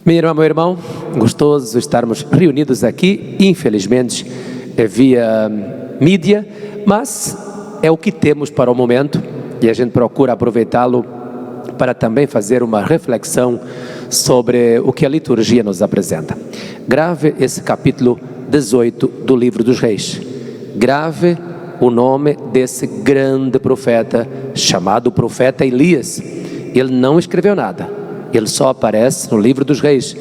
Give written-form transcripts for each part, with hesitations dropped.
Minha irmã, meu irmão, gostoso estarmos reunidos aqui, infelizmente via mídia, mas é o que temos para o momento e a gente procura aproveitá-lo para também fazer uma reflexão sobre o que a liturgia nos apresenta. Grave esse capítulo 18 do livro dos Reis, grave o nome desse grande profeta chamado profeta Elias. Ele não escreveu nada, ele só aparece no livro dos Reis,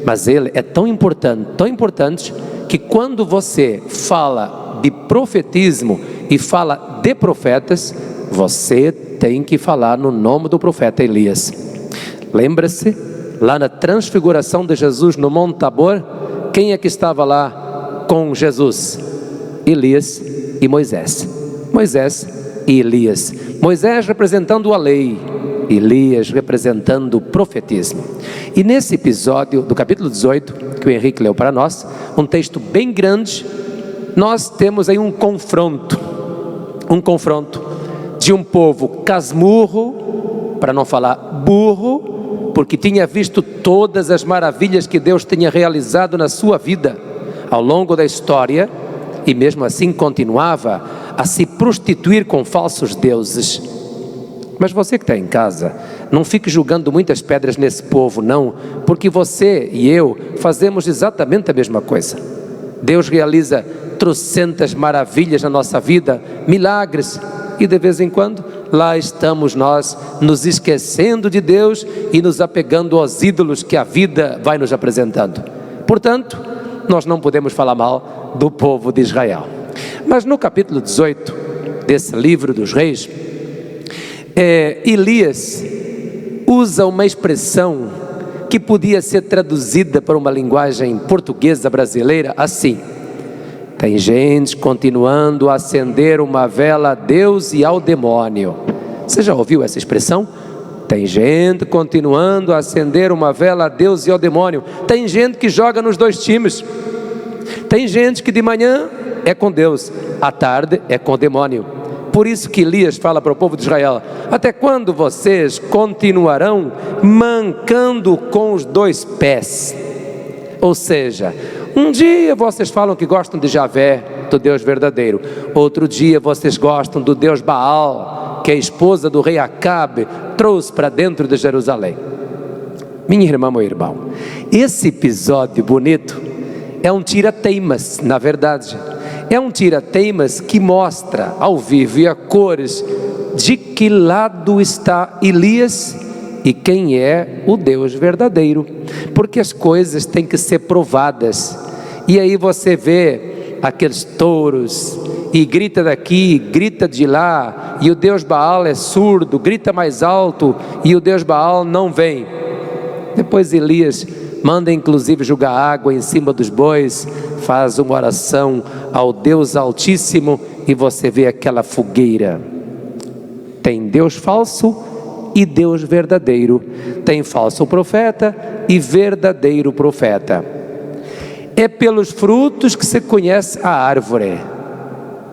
mas ele é tão importante que quando você fala de profetismo e fala de profetas, você tem que falar no nome do profeta Elias. Lembra-se, lá na transfiguração de Jesus no Monte Tabor, quem é que estava lá com Jesus? Elias e Moisés. Moisés e Elias. Moisés representando a lei, Elias representando o profetismo. E nesse episódio do capítulo 18, que o Henrique leu para nós, um texto bem grande, nós temos aí um confronto de um povo casmurro, para não falar burro, porque tinha visto todas as maravilhas que Deus tinha realizado na sua vida ao longo da história, e mesmo assim continuava a se prostituir com falsos deuses. Mas você que está em casa, não fique julgando muitas pedras nesse povo, não, porque você e eu fazemos exatamente a mesma coisa. Deus realiza trocentas maravilhas na nossa vida, milagres, e de vez em quando lá estamos nós nos esquecendo de Deus e nos apegando aos ídolos que a vida vai nos apresentando. Portanto, nós não podemos falar mal do povo de Israel. Mas no capítulo 18 desse livro dos Reis, Elias usa uma expressão que podia ser traduzida para uma linguagem portuguesa brasileira assim: tem gente continuando a acender uma vela a Deus e ao demônio. Você já ouviu essa expressão? Tem gente continuando a acender uma vela a Deus e ao demônio. Tem gente que joga nos dois times. Tem gente que de manhã é com Deus, à tarde é com o demônio. Por isso que Elias fala para o povo de Israel: até quando vocês continuarão mancando com os dois pés? Ou seja, um dia vocês falam que gostam de Javé, do Deus verdadeiro. Outro dia vocês gostam do Deus Baal, que a esposa do rei Acabe trouxe para dentro de Jerusalém. Minha irmã, meu irmão, esse episódio bonito é um tira-teimas, na verdade. É um tira-teimas que mostra ao vivo e a cores de que lado está Elias e quem é o Deus verdadeiro. Porque as coisas têm que ser provadas. E aí você vê aqueles touros e grita daqui, grita de lá, e o Deus Baal é surdo, grita mais alto e o Deus Baal não vem. Depois Elias manda inclusive jogar água em cima dos bois, faz uma oração ao Deus Altíssimo e você vê aquela fogueira. Tem Deus falso e Deus verdadeiro, tem falso profeta e verdadeiro profeta. É pelos frutos que se conhece a árvore.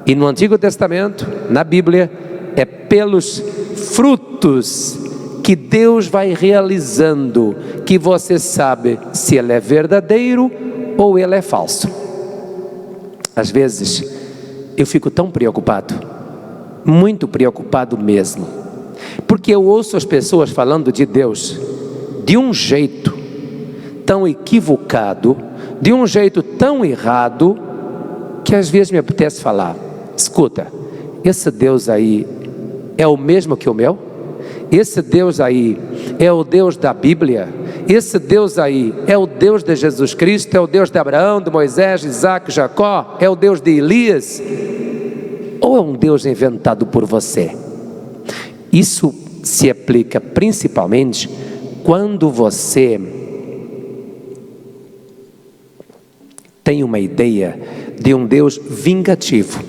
E no Antigo Testamento, na Bíblia, é pelos frutos que Deus vai realizando, que você sabe se ele é verdadeiro ou ele é falso. Às vezes, eu fico tão preocupado, muito preocupado mesmo, porque eu ouço as pessoas falando de Deus de um jeito tão equivocado, de um jeito tão errado, que às vezes me apetece falar: escuta, esse Deus aí é o mesmo que o meu? Esse Deus aí é o Deus da Bíblia? Esse Deus aí é o Deus de Jesus Cristo? É o Deus de Abraão, de Moisés, de Isaac, Jacó? É o Deus de Elias? Ou é um Deus inventado por você? Isso se aplica principalmente quando você tem uma ideia de um Deus vingativo.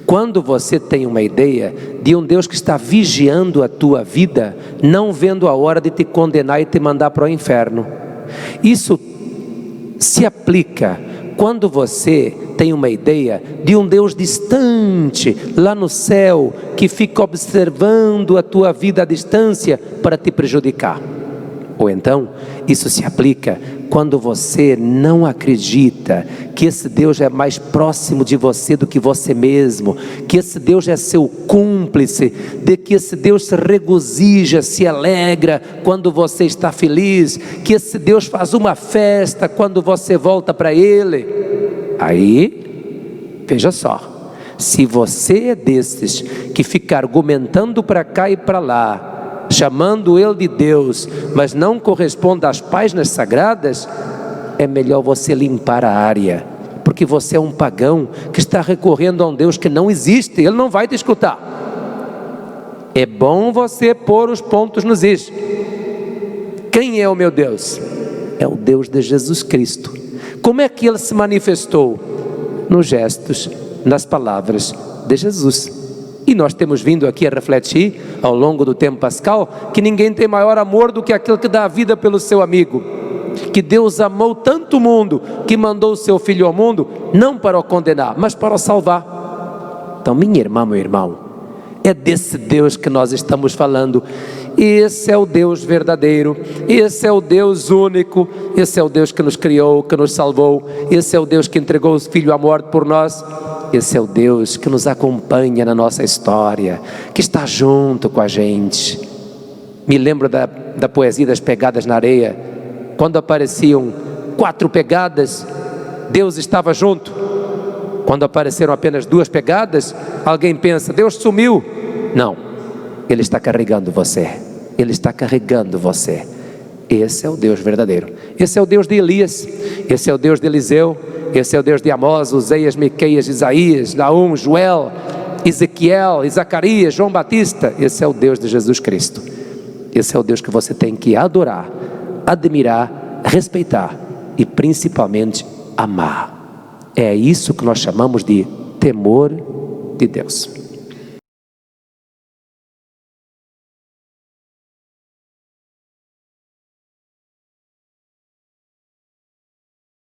Quando você tem uma ideia de um Deus que está vigiando a tua vida, não vendo a hora de te condenar e te mandar para o inferno. Isso se aplica quando você tem uma ideia de um Deus distante, lá no céu, que fica observando a tua vida à distância para te prejudicar. Ou então, isso se aplica quando você não acredita que esse Deus é mais próximo de você do que você mesmo, que esse Deus é seu cúmplice, de que esse Deus se regozija, se alegra quando você está feliz, que esse Deus faz uma festa quando você volta para Ele. Aí, veja só, se você é desses que fica argumentando para cá e para lá, chamando Ele de Deus, mas não corresponde às páginas sagradas, é melhor você limpar a área, porque você é um pagão que está recorrendo a um Deus que não existe. Ele não vai te escutar. É bom você pôr os pontos nos is. Quem é o meu Deus? É o Deus de Jesus Cristo. Como é que Ele se manifestou? Nos gestos, nas palavras de Jesus. E nós temos vindo aqui a refletir ao longo do tempo pascal que ninguém tem maior amor do que aquele que dá a vida pelo seu amigo, que Deus amou tanto o mundo que mandou o seu Filho ao mundo, não para o condenar, mas para o salvar. Então, minha irmã, meu irmão, é desse Deus que nós estamos falando. Esse é o Deus verdadeiro, esse é o Deus único, esse é o Deus que nos criou, que nos salvou, esse é o Deus que entregou o Filho à morte por nós. Esse é o Deus que nos acompanha na nossa história, que está junto com a gente. Me lembro da poesia das pegadas na areia. Quando apareciam 4 pegadas, Deus estava junto. Quando apareceram apenas 2 pegadas, alguém pensa, Deus sumiu. Não, Ele está carregando você. Ele está carregando você. Esse é o Deus verdadeiro. Esse é o Deus de Elias, esse é o Deus de Eliseu, esse é o Deus de Amós, Oseias, Miqueias, Isaías, Naum, Joel, Ezequiel, Zacarias, João Batista. Esse é o Deus de Jesus Cristo. Esse é o Deus que você tem que adorar, admirar, respeitar e principalmente amar. É isso que nós chamamos de temor de Deus.